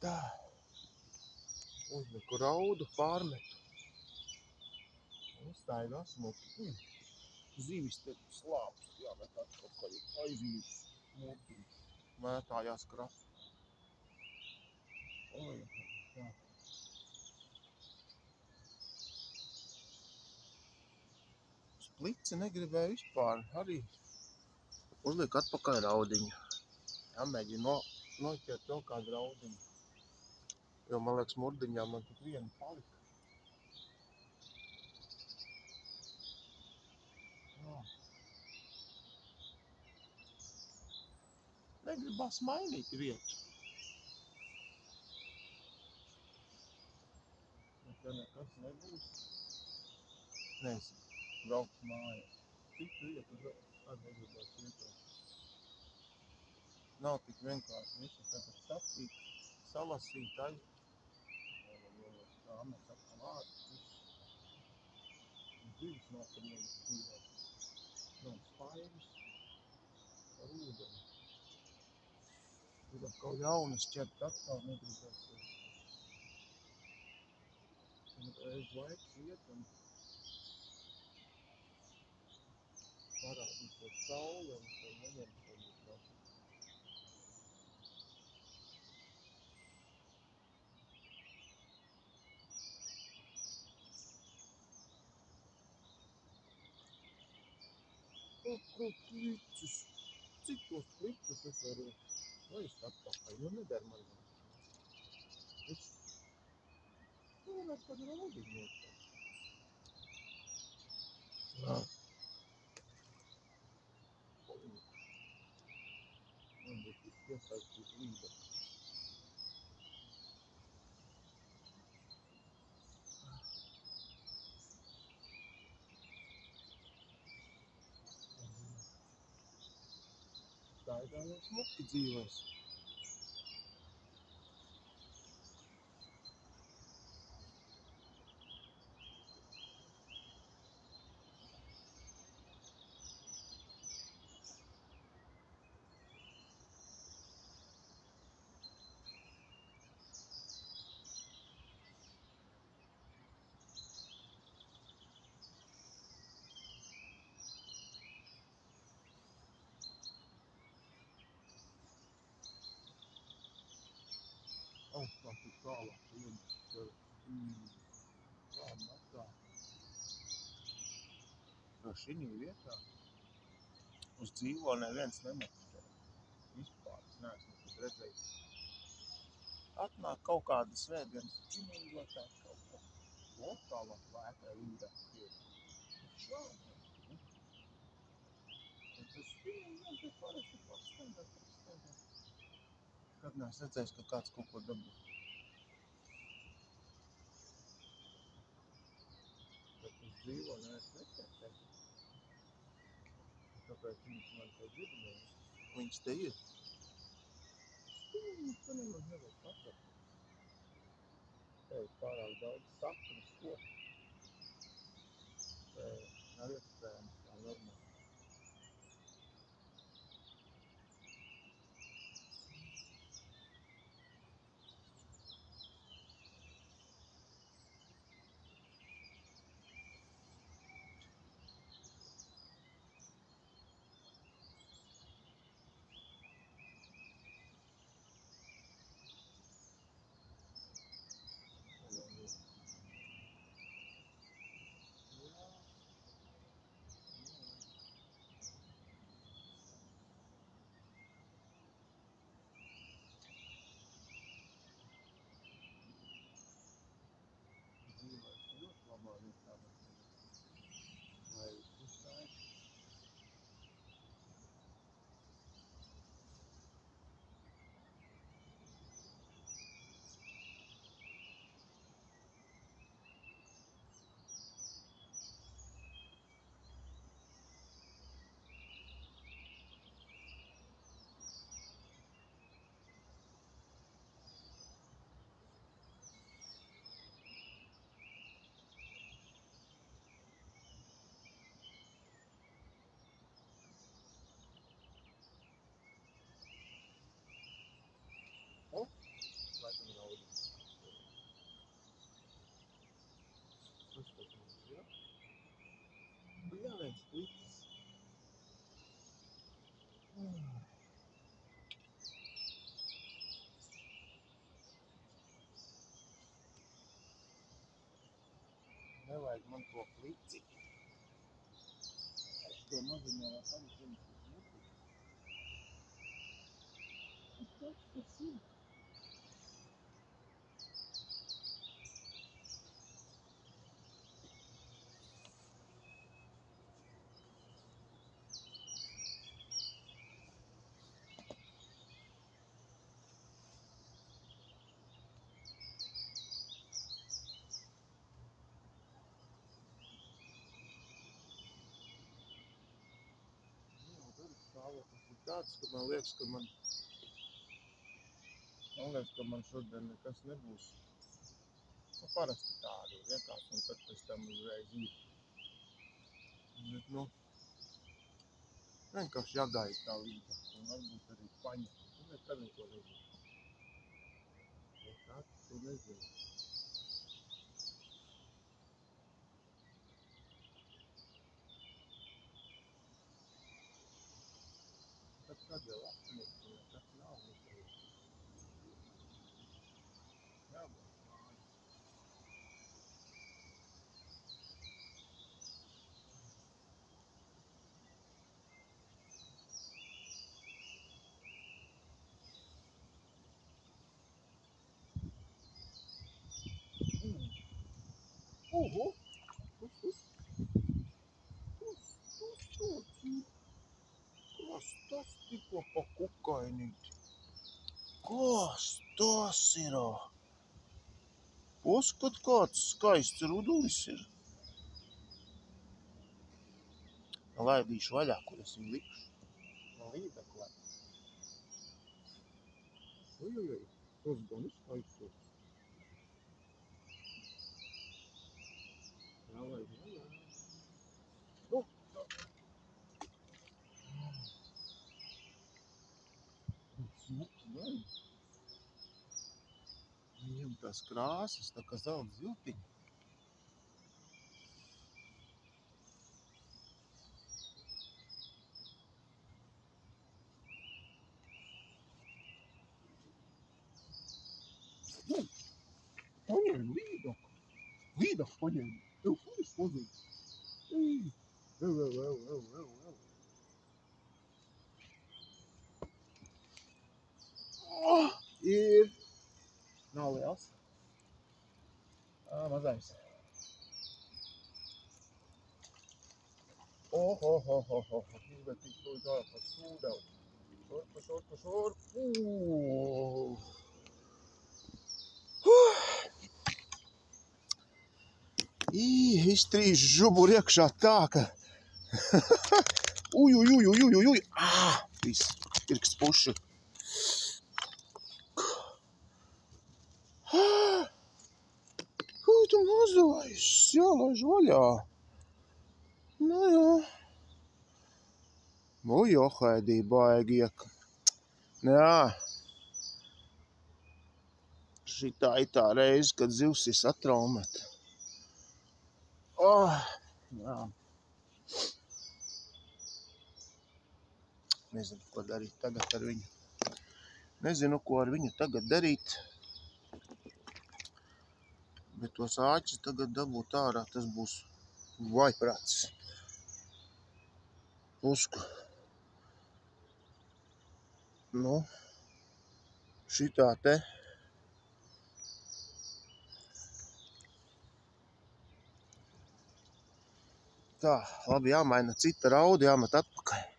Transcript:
Tā. Uzliku raudu, pārmetu. Uzstaigu asmuki. Zivis te slāpst, jāmet atpakaļ. Aizmīgs mūtiņš. Mētājās krasta. Oi, tā. Splici negribēju vispār. Arī uzliku atpakaļ raudiņu. Jāmēģina noķert vēl kādu raudiņu. Jo, man liekas, murdiņā man tik viena palika. Jā. Negribas mainīt vietu. Ja te nekas nebūs. Nezinu, braukt mājās. Citu vietu arī negribas ietāt. Nav tik vienkārši visu tagad sapīt, salasīt, tā mēs atkal ārst. Dzīves nav par nevis dzīvēt. Nav spainis par ūdeni. Tur atkal jaunas ķert atkal negribēs. Un reiz laiks iet un parādīsies saule un to neņemt varbūt vēl. Ko kliķus? Cik tos kliķus es varu laist atpakaļ? Nu nedara man. Viss. Nu, mēs pat raudiņu noķert. Jā. Man būs iesaistīt līdzi. Staigā jau smuki dzīvos. Augstā tik tālāk iedzer. Tā matā. No šinī vietā uz dzīvo neviens nemeklē. Vispār es neesmu nekad redzējis. Atnāk kaut kāda svētdienas ķinīgotās kaut ko. Lokālāk lētā līdāk tiek. Šādi. Un tas ķinīgi te parasti pakstēdā. Kad neesmu redzējis, ka kāds kaut ko dabū. Bet uz dzīvo neviens neķertē. Tāpēc viņš man te dzirdēja. Viņš te ir. Viņš te nemaz nevajag patrast. Te ir pārāk daudz saknes koku. Te nav iespējams tā normāli. nevajag man to klici. To nozīmē, lai tam zinu, kas muti. Kas tas ir? Stāvoklis ir tāds, ka man liekas, ka man šodien nekas nebūs. Nu, parasti tādi vienkārši, un tad pēc tam uzreiz ir. Bet, nu, vienkārši jāgaida tā līdzi, un varbūt arī paņem. Tu nekad neko nezinu. Nekad tu nezinu. Tad jau apnīk, un nekas nav nekad. Jābūt māju. Kas tas tikko pa kukainīti? Kas tas ir? Paskat, kāds skaists rudulis ir. Laidīšu vaļā, kur es viņu likšu. Man līdeklē. Ojojoj, tas gan izskaists. Jālaid vaļā. Smuks, vai? Viņam tās krāsas, tā kā zelta ziltiņa. Paņēm līdak. Līdak paņēm. Tev fulis pazīst. Ir. Nav liels. Mazais. Bet tik to tā pa sūdevu. Šorpu. Iztrīšu žuburu iekšā tā, ka... Uj. Viss, pirksts puši. Tu mazais, jālaiž vaļā. Nu jā. Johaidī baigi ieka. Jā. Šitā ir tā reize, kad zivs ir satraumēta. Jā. Nezinu, ko darīt tagad ar viņu. Nezinu, ko ar viņu tagad darīt. Bet tos āķis tagad dabūt ārā, tas būs vaiprāts. Pusku. Nu, šitā te. Tā, labi, jāmaina cita rauda, jāmet atpakaļ.